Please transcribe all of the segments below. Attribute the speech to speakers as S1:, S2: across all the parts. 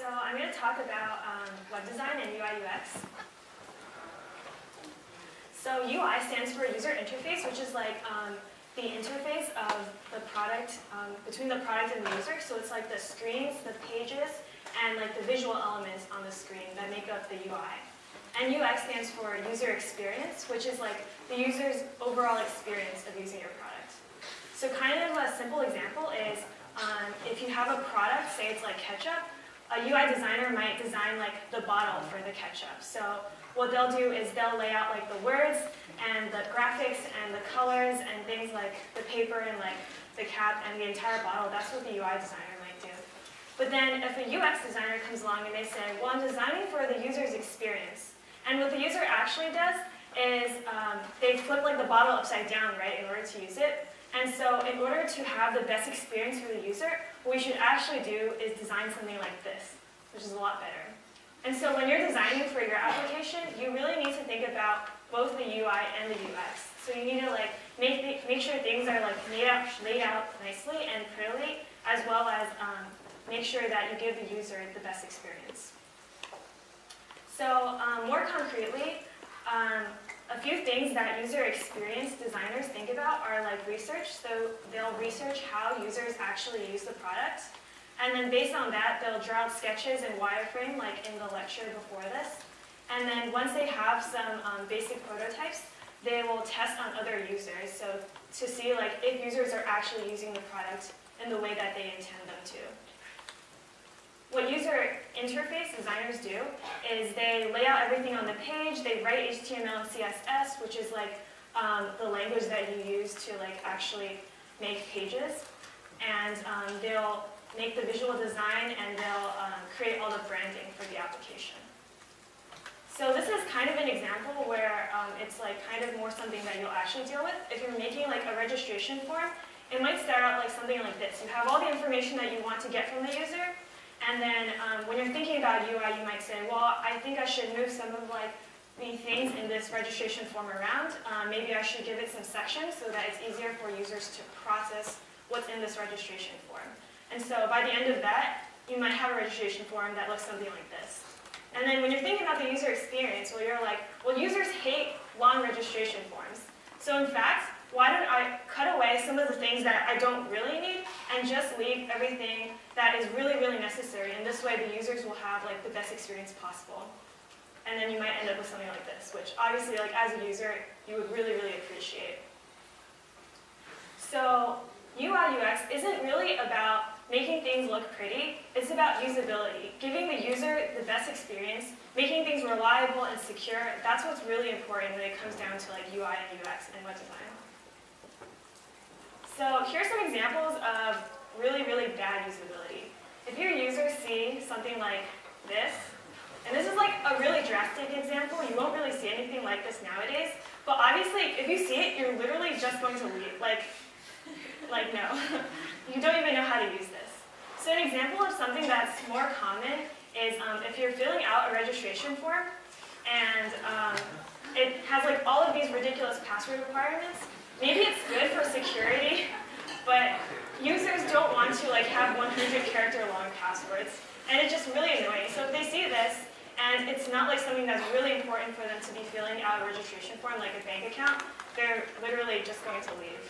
S1: So I'm going to talk about web design and UI/UX. So UI stands for user interface, which is like the interface of the product between the product and the user. So it's like the screens, the pages, and like the visual elements on the screen that make up the UI. And UX stands for user experience, which is like the user's overall experience of using your product. So kind of a simple example is if you have a product, say it's like ketchup, a UI designer might design like the bottle for the ketchup. So what they'll do is they'll lay out like the words and the graphics and the colors and things like the paper and like the cap and the entire bottle. That's what the UI designer might do. But then if a UX designer comes along and they say, well, I'm designing for the user's experience. And what the user actually does is they flip like the bottle upside down, right, in order to use it. And so in order to have the best experience for the user, what we should actually do is design something like this, which is a lot better. And so when you're designing for your application, you really need to think about both the UI and the UX. So you need to like make sure things are like laid out nicely and prettily, as well as make sure that you give the user the best experience. So more concretely, a few things that user experience designers think about are like research. So they'll research how users actually use the product. And then based on that, they'll draw out sketches in wireframe, like in the lecture before this. And then once they have some basic prototypes, they will test on other users. So to see like if users are actually using the product in the way that they intend them to. What user interface designers do is they lay out everything on the page, they write HTML and CSS, which is like the language that you use to like actually make pages. And they'll make the visual design and they'll create all the branding for the application. So this is kind of an example where it's like kind of more something that you'll actually deal with. If you're making like a registration form, it might start out like something like this. You have all the information that you want to get from the user. And then when you're thinking about UI, you might say, well, I think I should move some of like the things in this registration form around. Maybe I should give it some sections so that it's easier for users to process what's in this registration form. And so by the end of that, you might have a registration form that looks something like this. And then when you're thinking about the user experience, well, you're like, well, users hate long registration forms. So in fact, why don't I cut away some of the things that I don't really need and just leave everything that is really, really necessary. And this way the users will have like the best experience possible. And then you might end up with something like this, which obviously like as a user, you would really, really appreciate. So UI/UX isn't really about making things look pretty. It's about usability, giving the user the best experience, making things reliable and secure. That's what's really important when it comes down to like UI and UX and web design. So here's some examples of really, really bad usability. If your users see something like this, and this is like a really drastic example, you won't really see anything like this nowadays, but obviously if you see it, you're literally just going to leave. Like no, you don't even know how to use this. So an example of something that's more common is if you're filling out a registration form and it has like all of these ridiculous password requirements. Maybe it's good for security, but users don't want to like have 100-character long passwords, and it's just really annoying. So if they see this, and it's not like something that's really important for them to be filling out a registration form like a bank account, they're literally just going to leave.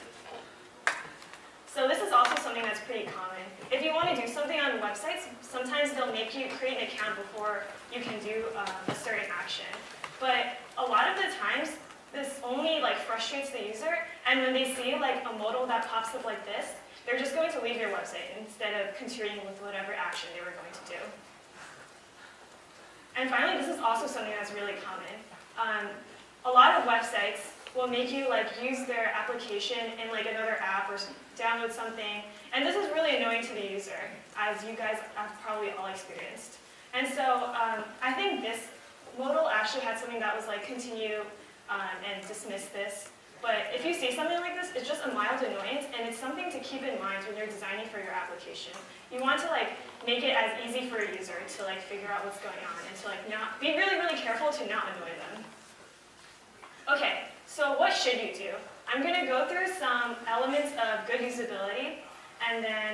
S1: So this is also something that's pretty common. If you want to do something on websites, sometimes they'll make you create an account before you can do a certain action. But a lot of the times, this only like frustrates the user, and when they see like a modal that pops up like this, they're just going to leave your website instead of continuing with whatever action they were going to do. And finally, this is also something that's really common. A lot of websites will make you like use their application in like another app or download something, and this is really annoying to the user, as you guys have probably all experienced. And so I think this modal actually had something that was like continue and dismiss this. But if you see something like this, it's just a mild annoyance, and it's something to keep in mind when you're designing for your application. You want to like make it as easy for a user to like figure out what's going on and to like not be really, really careful to not annoy them. Okay, so what should you do? I'm going to go through some elements of good usability, and then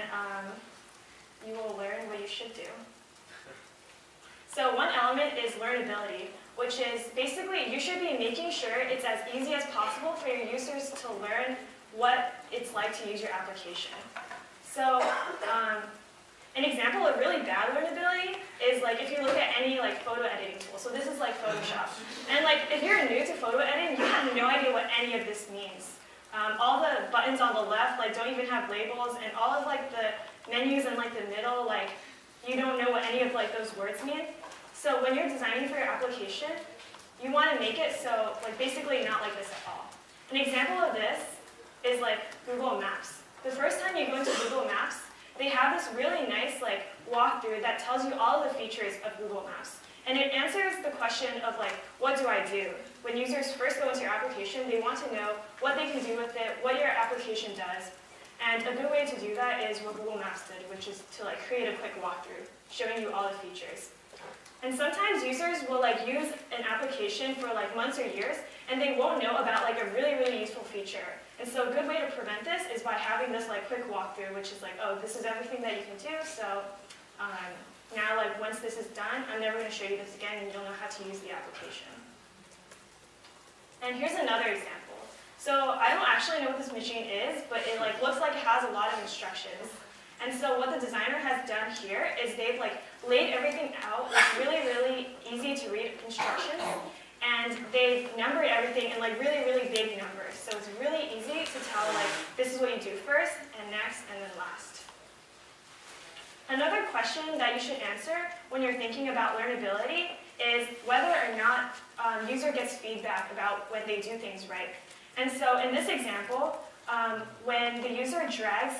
S1: you will learn what you should do. So one element is learnability, which is basically you should be making sure it's as easy as possible for your users to learn what it's like to use your application. So an example of really bad learnability is like if you look at any like photo editing tool. So this is like Photoshop. And like if you're new to photo editing, you have no idea what any of this means. All the buttons on the left like don't even have labels, and all of like the menus in like the middle, like you don't know what any of like those words mean. So when you're designing for your application, you want to make it so like basically not like this at all. An example of this is like Google Maps. The first time you go into Google Maps, they have this really nice like walkthrough that tells you all of the features of Google Maps. And it answers the question of like, what do I do? When users first go into your application, they want to know what they can do with it, what your application does. And a good way to do that is what Google Maps did, which is to like create a quick walkthrough, showing you all the features. And sometimes users will like use an application for like months or years, and they won't know about like a really, really useful feature. And so a good way to prevent this is by having this like quick walkthrough, which is like, oh, this is everything that you can do. So now like once this is done, I'm never going to show you this again, and you'll know how to use the application. And here's another example. So I don't actually know what this machine is, but it like looks like it has a lot of instructions. And so what the designer has done here is they've like laid everything out with really, really easy to read instructions, and they've numbered everything in like really, really big numbers. So it's really easy to tell like this is what you do first and next and then last. Another question that you should answer when you're thinking about learnability is whether or not user gets feedback about when they do things right. And so in this example, when the user drags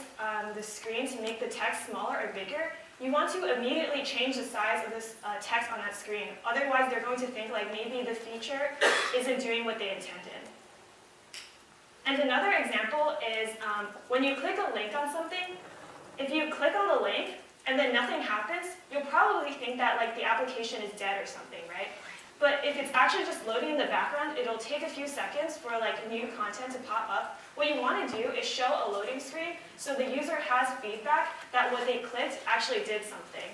S1: the screen to make the text smaller or bigger, you want to immediately change the size of this text on that screen. Otherwise, they're going to think like maybe the feature isn't doing what they intended. And another example is when you click a link on something, if you click on the link and then nothing happens, you'll probably think that like the application is dead or something, right? But if it's actually just loading in the background, it'll take a few seconds for like new content to pop up. What you want to do is show a loading screen so the user has feedback that what they clicked actually did something.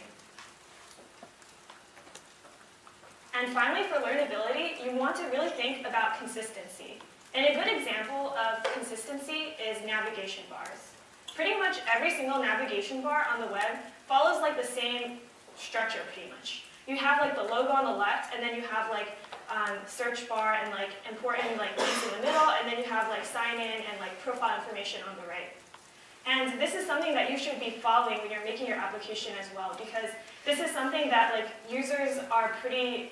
S1: And finally, for learnability, you want to really think about consistency. And a good example of consistency is navigation bars. Pretty much every single navigation bar on the web follows like the same structure pretty much. You have like the logo on the left, and then you have like search bar and like important like links in the middle, and then you have like sign in and like profile information on the right. And this is something that you should be following when you're making your application as well, because this is something that like users are pretty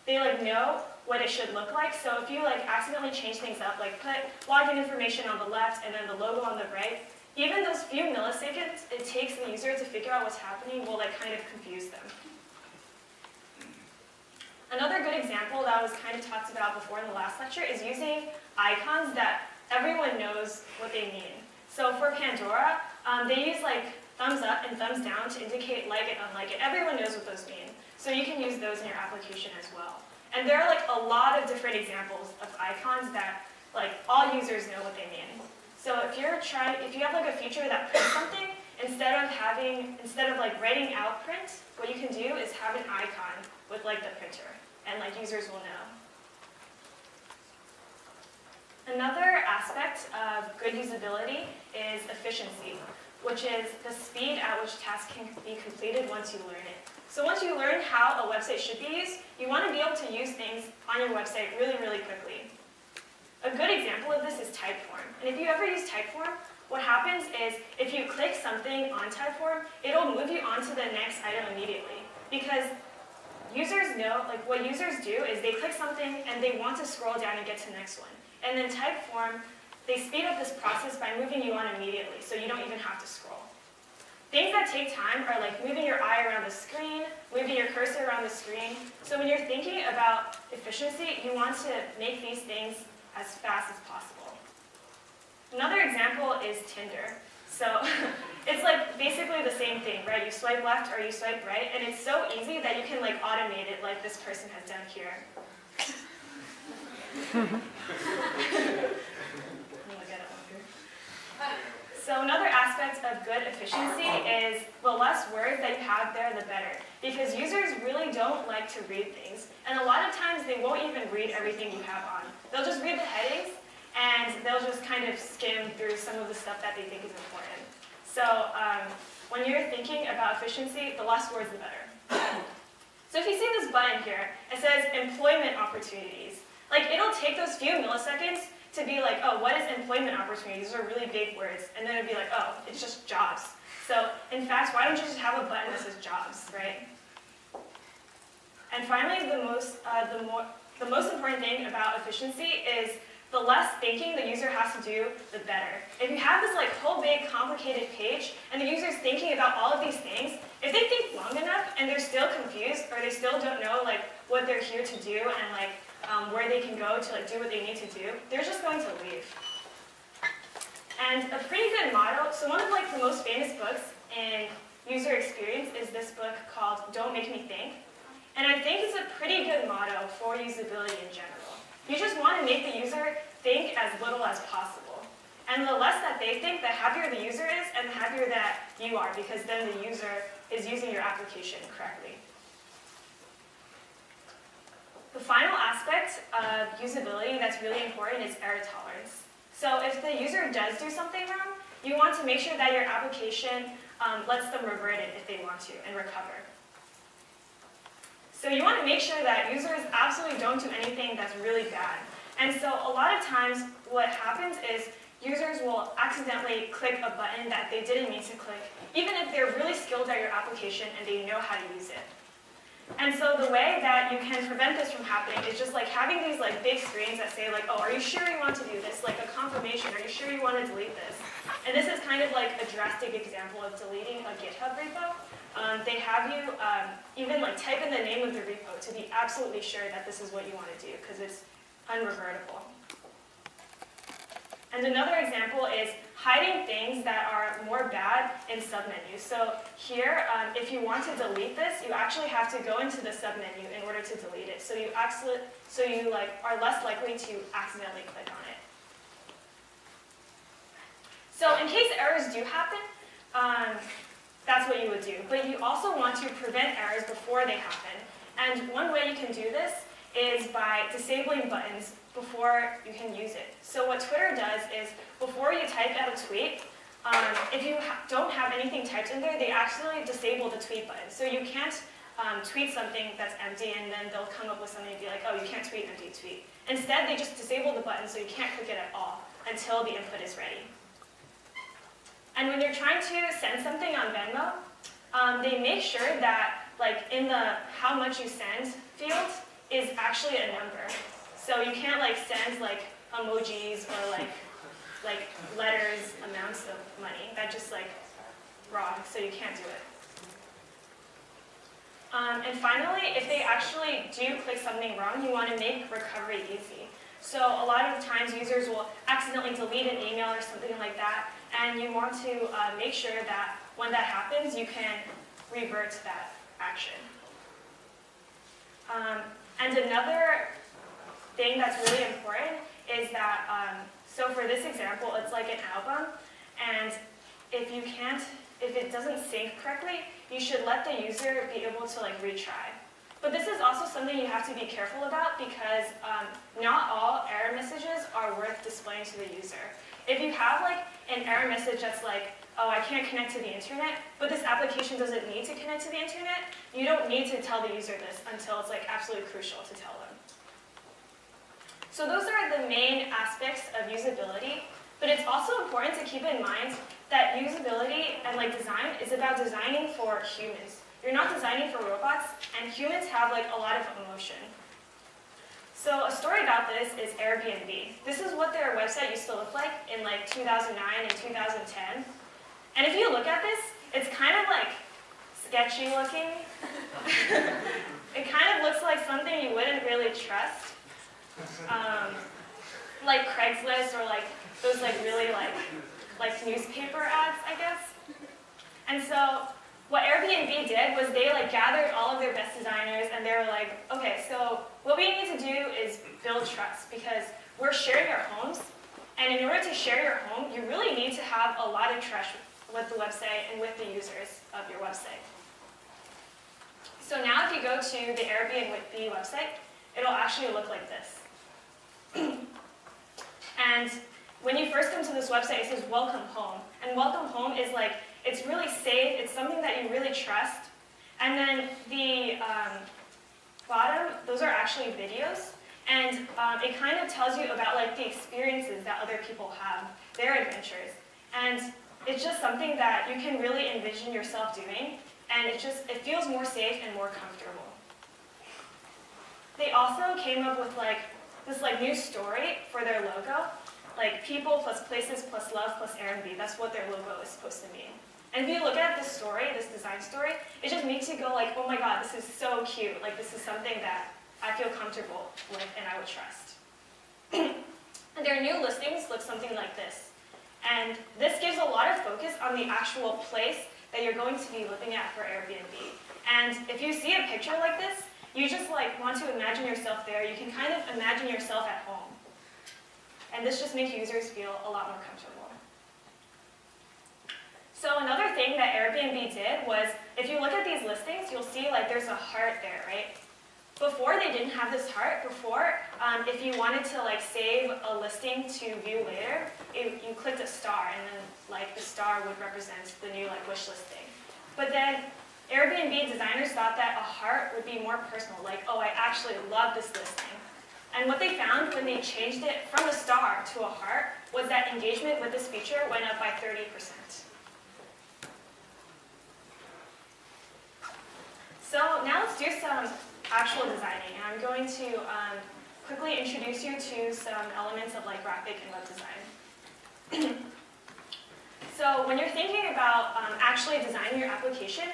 S1: they like know what it should look like. So if you like accidentally change things up, like put login information on the left and then the logo on the right, even those few milliseconds it takes the user to figure out what's happening will like kind of confuse them. Another good example that was kind of talked about before in the last lecture is using icons that everyone knows what they mean. So for Pandora, they use like thumbs up and thumbs down to indicate like it, unlike it. Everyone knows what those mean. So you can use those in your application as well. And there are like a lot of different examples of icons that like all users know what they mean. So if you have like a feature that prints something, instead of like writing out print, what you can do is have an icon with like the printer, and like users will know. Another aspect of good usability is efficiency, which is the speed at which tasks can be completed once you learn it. So once you learn how a website should be used, you want to be able to use things on your website really, really quickly. A good example of this is Typeform. And if you ever use Typeform, what happens is if you click something on Typeform, it'll move you on to the next item immediately. Because users know, like what users do is they click something and they want to scroll down and get to the next one. And then Typeform, they speed up this process by moving you on immediately, so you don't even have to scroll. Things that take time are like moving your eye around the screen, moving your cursor around the screen. So when you're thinking about efficiency, you want to make these things as fast as possible. Another example is Tinder. So it's like basically the same thing, right? You swipe left or you swipe right, and it's so easy that you can like automate it like this person has done here. So another aspect aspect of good efficiency is the less words that you have there, the better. Because users really don't like to read things. And a lot of times they won't even read everything you have on. They'll just read the headings, and they'll just kind of skim through some of the stuff that they think is important. So when you're thinking about efficiency, the less words, the better. So if you see this button here, it says employment opportunities. Like, it'll take those few milliseconds to be like, oh, what is employment opportunities? Those are really big words. And then it'd be like, oh, it's just jobs. So in fact, why don't you just have a button that says jobs, right? And finally, the most important thing about efficiency is the less thinking the user has to do, the better. If you have this like whole big complicated page and the user's thinking about all of these things, if they think long enough and they're still confused or they still don't know like what they're here to do and like where they can go to like do what they need to do, they're just going to leave. And a pretty good model, so one of like the most famous books in user experience is this book called Don't Make Me Think. And I think it's a pretty good motto for usability in general. You just want to make the user think as little as possible. And the less that they think, the happier the user is and the happier that you are, because then the user is using your application correctly. The final aspect of usability that's really important is error tolerance. So if the user does do something wrong, you want to make sure that your application lets them revert it if they want to and recover. So you want to make sure that users absolutely don't do anything that's really bad. And so a lot of times what happens is users will accidentally click a button that they didn't mean to click, even if they're really skilled at your application and they know how to use it. And so the way that you can prevent this from happening is just like having these like big screens that say like, oh, are you sure you want to do this? Like a confirmation, are you sure you want to delete this? And this is kind of like a drastic example of deleting a GitHub repo. They have you even like type in the name of the repo to be absolutely sure that this is what you want to do, because it's unrevertible. And another example is hiding things that are more bad in submenus. So here, if you want to delete this, you actually have to go into the submenu in order to delete it. So you like are less likely to accidentally click on it. So in case errors do happen, that's what you would do. But you also want to prevent errors before they happen. And one way you can do this is by disabling buttons before you can use it. So what Twitter does is, before you type out a tweet, if you don't have anything typed in there, they actually disable the tweet button. So you can't tweet something that's empty and then they'll come up with something and be like, oh, you can't tweet empty tweet. Instead, they just disable the button so you can't click it at all until the input is ready. And when you're trying to send something on Venmo, they make sure that like in the how much you send field is actually a number. So you can't like send like emojis or like letters, amounts of money. That's just like wrong, so you can't do it. And finally, if they actually do click something wrong, you want to make recovery easy. So a lot of times users will accidentally delete an email or something like that, and you want to make sure that when that happens, you can revert to that action. And another thing that's really important is that, so for this example, it's like an album, and if it doesn't sync correctly, you should let the user be able to like retry. But this is also something you have to be careful about, because not all error messages are worth displaying to the user. If you have like an error message that's like, oh, I can't connect to the internet, but this application doesn't need to connect to the internet, you don't need to tell the user this until it's like absolutely crucial to tell them. So those are the main aspects of usability, but it's also important to keep in mind that usability and like design is about designing for humans. You're not designing for robots, and humans have like a lot of emotion. So a story about this is Airbnb. This is what their website used to look like in like 2009 and 2010. And if you look at this, it's kind of like sketchy looking. It kind of looks like something you wouldn't really trust. Like Craigslist or like those like really like newspaper ads, I guess. And so what Airbnb did was they like gathered all of their best designers and they were like, okay, so what we need to do is build trust, because we're sharing our homes, and in order to share your home, you really need to have a lot of with the website and with the users of your website. So now if you go to the Airbnb website, it'll actually look like this. And when you first come to this website, it says welcome home. And welcome home is like, it's really safe, it's something that you really trust. And then the bottom, those are actually videos. And it kind of tells you about like the experiences that other people have, their adventures. And it's just something that you can really envision yourself doing. And it feels more safe and more comfortable. They also came up with like this like new story for their logo. Like people plus places plus love plus Airbnb. That's what their logo is supposed to mean. And if you look at this story, this design story, it just makes you go like, oh my god, this is so cute. Like this is something that I feel comfortable with and I would trust. And their new listings look something like this. And this gives a lot of focus on the actual place that you're going to be looking at for Airbnb. And if you see a picture like this, you just like want to imagine yourself there. You can kind of imagine yourself at home. And this just makes users feel a lot more comfortable. So another thing that Airbnb did was, if you look at these listings, you'll see like there's a heart there, right? Before they didn't have this heart. Before, if you wanted to like save a listing to view later, you clicked a star, and then like the star would represent the new like wish listing. But then Airbnb designers thought that a heart would be more personal, like, oh, I actually love this listing. And what they found when they changed it from a star to a heart was that engagement with this feature went up by 30%. So now let's do some actual designing. And I'm going to quickly introduce you to some elements of like graphic and web design. So when you're thinking about actually designing your application,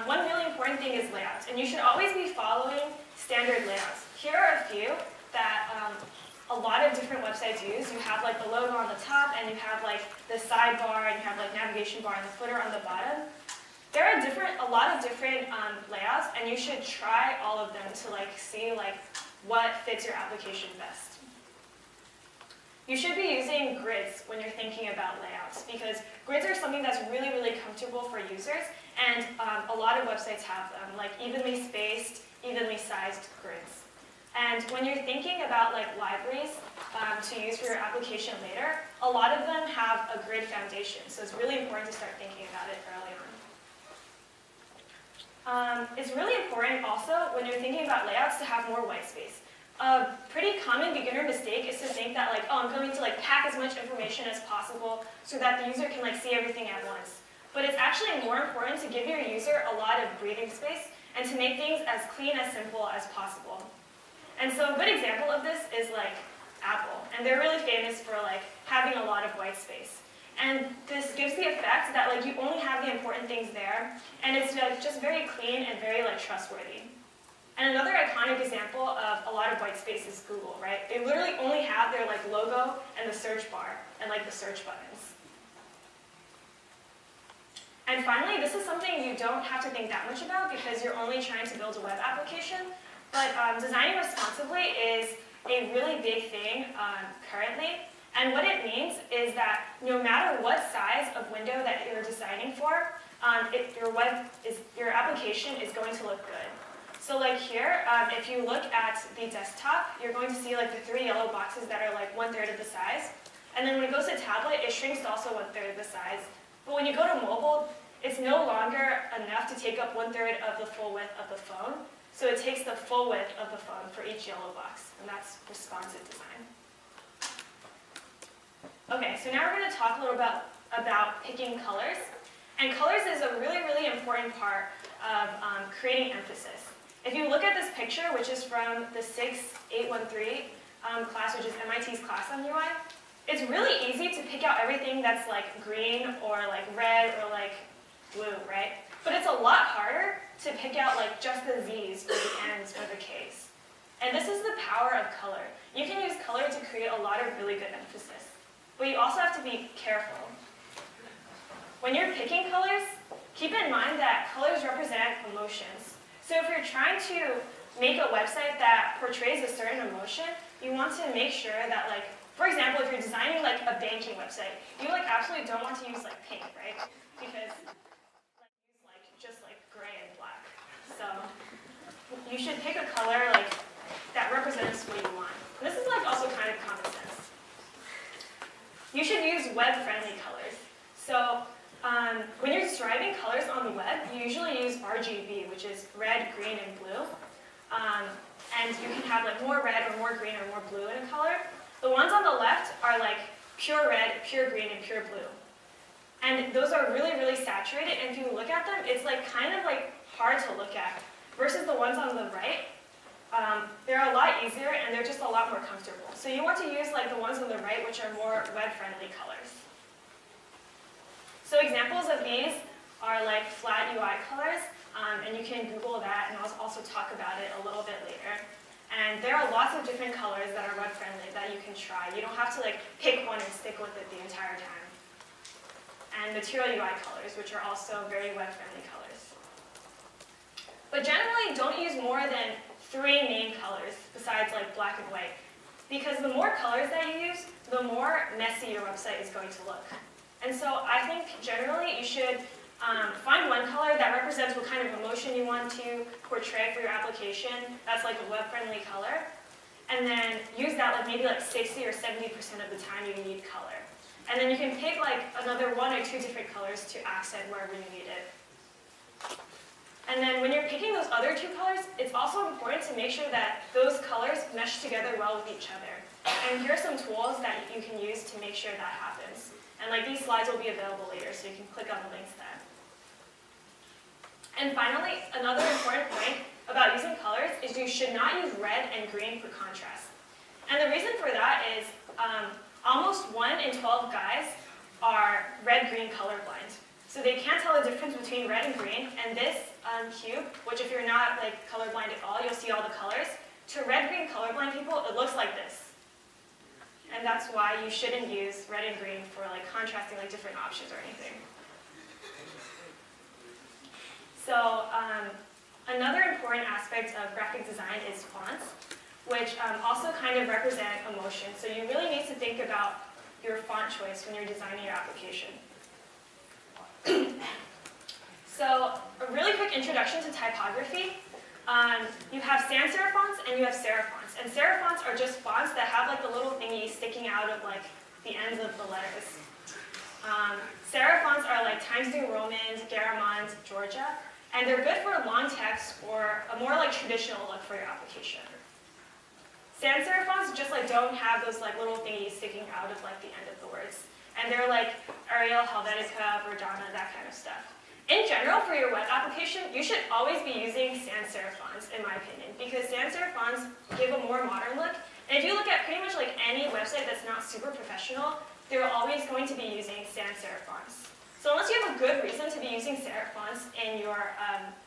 S1: one really important thing is layouts. And you should always be following standard layouts. Here are a few that a lot of different websites use. You have like the logo on the top, and you have like the sidebar, and you have like navigation bar and the footer on the bottom. There are a lot of different layouts, and you should try all of them to like see like what fits your application best. You should be using grids when you're thinking about layouts, because grids are something that's really, really comfortable for users, and a lot of websites have them, like evenly spaced, evenly sized grids. And when you're thinking about like libraries to use for your application later, a lot of them have a grid foundation, so it's really important to start thinking about it early on. It's really important also when you're thinking about layouts to have more white space. A pretty common beginner mistake is to think that like, oh, I'm going to like pack as much information as possible so that the user can like see everything at once. But it's actually more important to give your user a lot of breathing space and to make things as clean, as simple as possible. And so a good example of this is like Apple, and they're really famous for like having a lot of white space. And this gives the effect that like you only have the important things there, and it's like, just very clean and very like trustworthy. And another iconic example of a lot of white space is Google, right? They literally only have their like logo and the search bar and like the search buttons. And finally, this is something you don't have to think that much about because you're only trying to build a web application. But designing responsibly is a really big thing currently. And what it means is that no matter what size of window that you're designing for, your application is going to look good. So like here, if you look at the desktop, you're going to see like the 3 yellow boxes that are like 1/3 of the size. And then when it goes to tablet, it shrinks to also 1/3 of the size. But when you go to mobile, it's no longer enough to take up 1/3 of the full width of the phone. So it takes the full width of the phone for each yellow box, and that's responsive design. Okay, so now we're going to talk a little about picking colors. And colors is a really, really important part of creating emphasis. If you look at this picture, which is from the 6813 class, which is MIT's class on UI, it's really easy to pick out everything that's like green or like red or like blue, right? But it's a lot harder to pick out like just the Z's or the N's or the K's. And this is the power of color. You can use color to create a lot of really good emphasis. But you also have to be careful. When you're picking colors, keep in mind that colors represent emotions. So if you're trying to make a website that portrays a certain emotion, you want to make sure that like For example, if you're designing like a banking website, you like absolutely don't want to use like pink, right? Because like just like gray and black. So you should pick a color like that represents what you want. And this is like also kind of common sense. You should use web-friendly colors. So when you're describing colors on the web, you usually use RGB, which is red, green, and blue. And you can have like more red or more green or more blue in a color. The ones on the left are like pure red, pure green, and pure blue. And those are really, really saturated, and if you look at them, it's like kind of like hard to look at. Versus the ones on the right, they're a lot easier and they're just a lot more comfortable. So you want to use like the ones on the right, which are more web-friendly colors. So examples of these are like flat UI colors, and you can Google that, and I'll also talk about it a little bit later. And there are lots of different colors that are web-friendly that you can try. You don't have to like pick one and stick with it the entire time. And material UI colors, which are also very web-friendly colors. But generally, don't use more than 3 main colors besides like black and white. Because the more colors that you use, the more messy your website is going to look. And so I think generally you should find one color that represents what kind of emotion you want to portray for your application. That's like a web-friendly color. And then use that like maybe like 60 or 70% of the time you need color. And then you can pick like another 1 or 2 different colors to accent wherever you need it. And then when you're picking those other 2 colors, it's also important to make sure that those colors mesh together well with each other. And here are some tools that you can use to make sure that happens. And like these slides will be available later, so you can click on the links there. And finally, another important point about using colors is you should not use red and green for contrast. And the reason for that is almost 1 in 12 guys are red-green colorblind. So they can't tell the difference between red and green, and this cube, which if you're not like colorblind at all, you'll see all the colors. To red-green colorblind people, it looks like this. And that's why you shouldn't use red and green for like contrasting like different options or anything. So another important aspect of graphic design is fonts, which also kind of represent emotion. So you really need to think about your font choice when you're designing your application. So a really quick introduction to typography. You have sans serif fonts and you have serif fonts. And serif fonts are just fonts that have like the little thingy sticking out of like the ends of the letters. Serif fonts are like Times New Roman, Garamond, Georgia, and they're good for long text or a more like traditional look for your application. Sans serif fonts just like don't have those like little thingies sticking out of like the end of the words. And they're like Arial, Helvetica, Verdana, that kind of stuff. In general, for your web application, you should always be using sans serif fonts, in my opinion, because sans serif fonts give a more modern look. And if you look at pretty much like any website that's not super professional, they're always going to be using sans serif fonts. So unless you have a good reason to be using serif fonts in your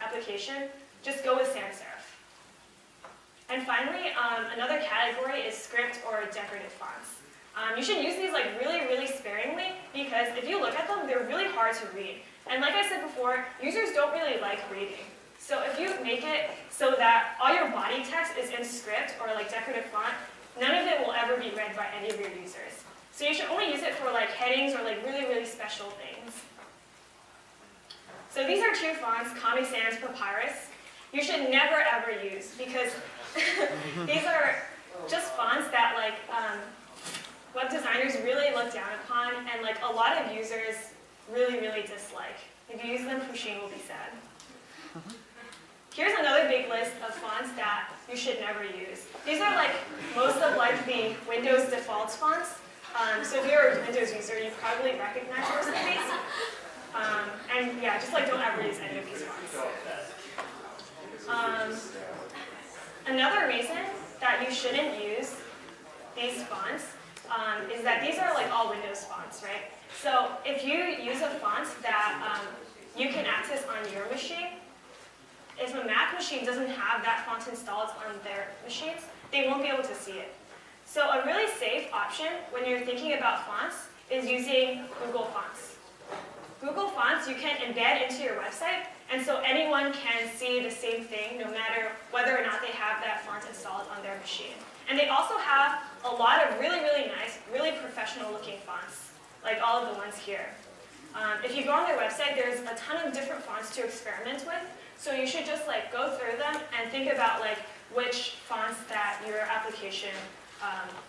S1: application, just go with sans serif. And finally, another category is script or decorative fonts. You should use these like really, really sparingly because if you look at them, they're really hard to read. And like I said before, users don't really like reading. So if you make it so that all your body text is in script or like decorative font, none of it will ever be read by any of your users. So you should only use it for like headings or like really, really special things. So these are 2 fonts, Comic Sans, Papyrus. You should never ever use because these are just fonts that like web designers really look down upon and like a lot of users really, really dislike. If you use them, Pusheen will be sad. Here's another big list of fonts that you should never use. These are like most of like the Windows default fonts. So if you're a Windows user, you probably recognize most of these. And yeah, just like don't ever use any of these fonts. Another reason that you shouldn't use these fonts is that these are like all Windows fonts, right? So if you use a font that you can access on your machine, if a Mac machine doesn't have that font installed on their machines, they won't be able to see it. So a really safe option when you're thinking about fonts is using Google Fonts. Google Fonts you can embed into your website, and so anyone can see the same thing no matter whether or not they have that font installed on their machine. And they also have a lot of really, really nice, really professional looking fonts, like all of the ones here. If you go on their website, there's a ton of different fonts to experiment with, so you should just like go through them and think about like which fonts that your application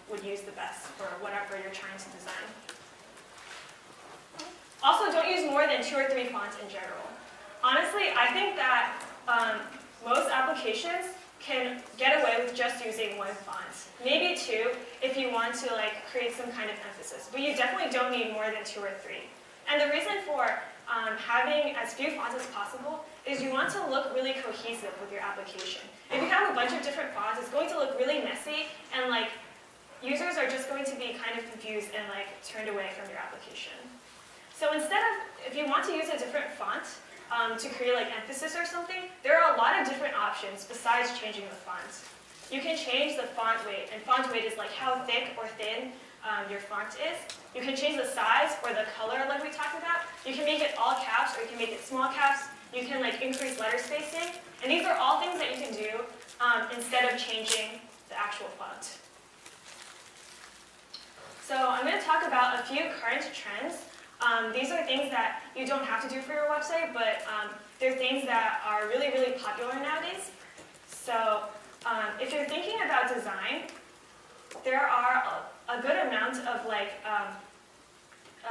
S1: would use the best for whatever you're trying to design. Also, don't use more than 2 or 3 fonts in general. Honestly, I think that most applications can get away with just using 1 font. Maybe 2 if you want to like create some kind of emphasis, but you definitely don't need more than 2 or 3. And the reason for having as few fonts as possible is you want to look really cohesive with your application. If you have a bunch of different fonts, it's going to look really messy, and like users are just going to be kind of confused and like turned away from your application. So instead of, if you want to use a different font to create like emphasis or something, there are a lot of different options besides changing the font. You can change the font weight, and font weight is like how thick or thin your font is. You can change the size or the color like we talked about. You can make it all caps or you can make it small caps. You can like increase letter spacing. And these are all things that you can do instead of changing the actual font. So I'm going to talk about a few current trends. These are things that you don't have to do for your website, but they're things that are really, really popular nowadays. So if you're thinking about design, there are a good amount of like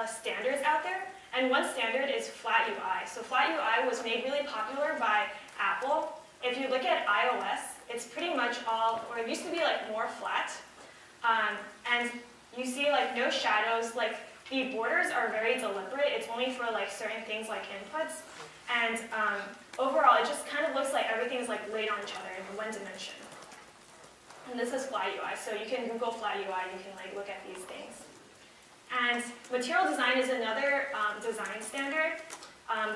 S1: standards out there, and one standard is flat UI. So flat UI was made really popular by Apple. If you look at iOS, it's pretty much all, or it used to be like more flat, and you see like no shadows, like the borders are very deliberate. It's only for like certain things like inputs, and overall it just kind of looks like everything's like laid on each other in one dimension. And this is flat UI, so you can Google flat UI, you can like look at these things. And material design is another design standard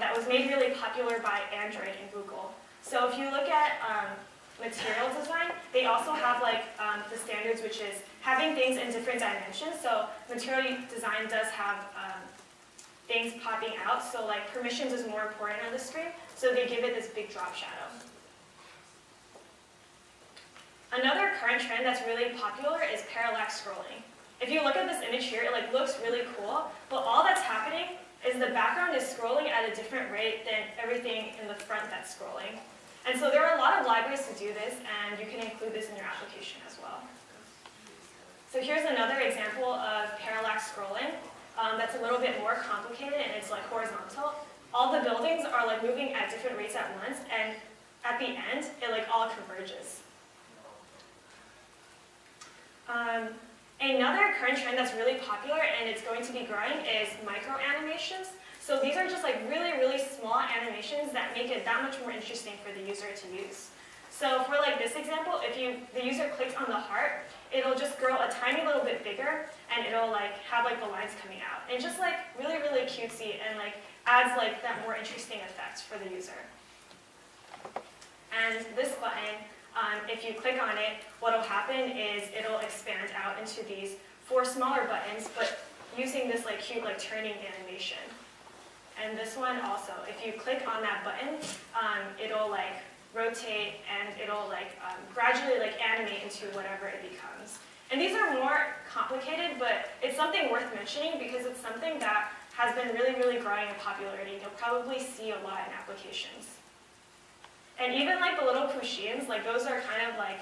S1: that was made really popular by Android and Google. So if you look at material design, they also have like the standards, which is having things in different dimensions. So material design does have things popping out, so like permissions is more important on the screen, so they give it this big drop shadow. Another current trend that's really popular is parallax scrolling. If you look at this image here, it like looks really cool, but all that's happening is the background is scrolling at a different rate than everything in the front that's scrolling. And so there are a lot of libraries to do this, and you can include this in your application as well. So here's another example of parallax scrolling that's a little bit more complicated, and it's like horizontal. All the buildings are like moving at different rates at once, and at the end, it like all converges. Another current trend that's really popular and it's going to be growing is micro animations. So these are just like really, really small animations that make it that much more interesting for the user to use. So for like this example, if the user clicks on the heart, it'll just grow a tiny little bit bigger, and it'll like have like the lines coming out. And just like really, really cutesy, and like adds like that more interesting effect for the user. And this button, if you click on it, what will happen is it'll expand out into these 4 smaller buttons, but using this like cute like turning animation. And this one also, if you click on that button, it'll like rotate and it'll like gradually like animate into whatever it becomes. And these are more complicated, but it's something worth mentioning because it's something that has been really, really growing in popularity. You'll probably see a lot in applications. And even like the little pushins, like those are kind of like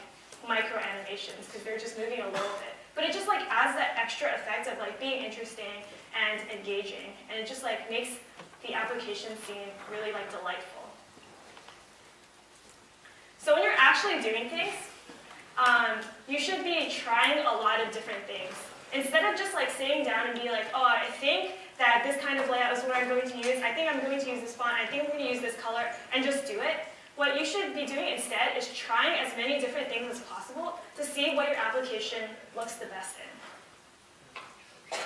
S1: micro animations because they're just moving a little bit. But it just like adds that extra effect of like being interesting and engaging, and it just like makes the application seem really like delightful. So when you're actually doing things, you should be trying a lot of different things. Instead of just like sitting down and be like, oh, I think that this kind of layout is what I'm going to use, I think I'm going to use this font, I think I'm going to use this color, and just do it. What you should be doing instead is trying as many different things as possible to see what your application looks the best in.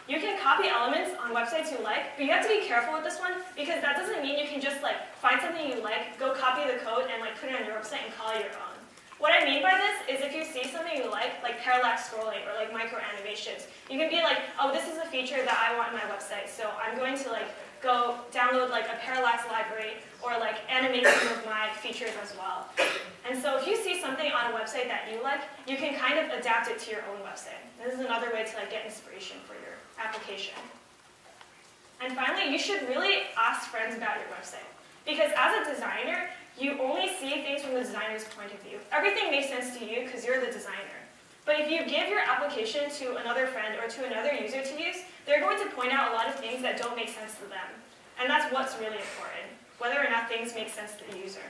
S1: You can copy elements on websites you like, but you have to be careful with this one because that doesn't mean you can just like find something you like, go copy the code, and like put it on your website and call it your own. What I mean by this is if you see something you like parallax scrolling or like micro animations, you can be like, oh, this is a feature that I want in my website, so I'm going to like go download like a parallax library or like animate some of my features as well. And so if you see something on a website that you like, you can kind of adapt it to your own website. This is another way to like get inspiration for your application. And finally, you should really ask friends about your website. Because as a designer, you only see things from the designer's point of view. Everything makes sense to you because you're the designer. But if you give your application to another friend or to another user to use, they're going to point out a lot of things that don't make sense to them. And that's what's really important, whether or not things make sense to the user.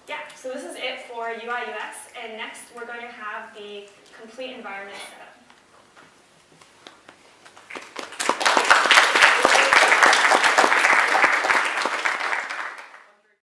S1: Yeah, so this is it for UI UX, and next we're going to have the complete environment setup.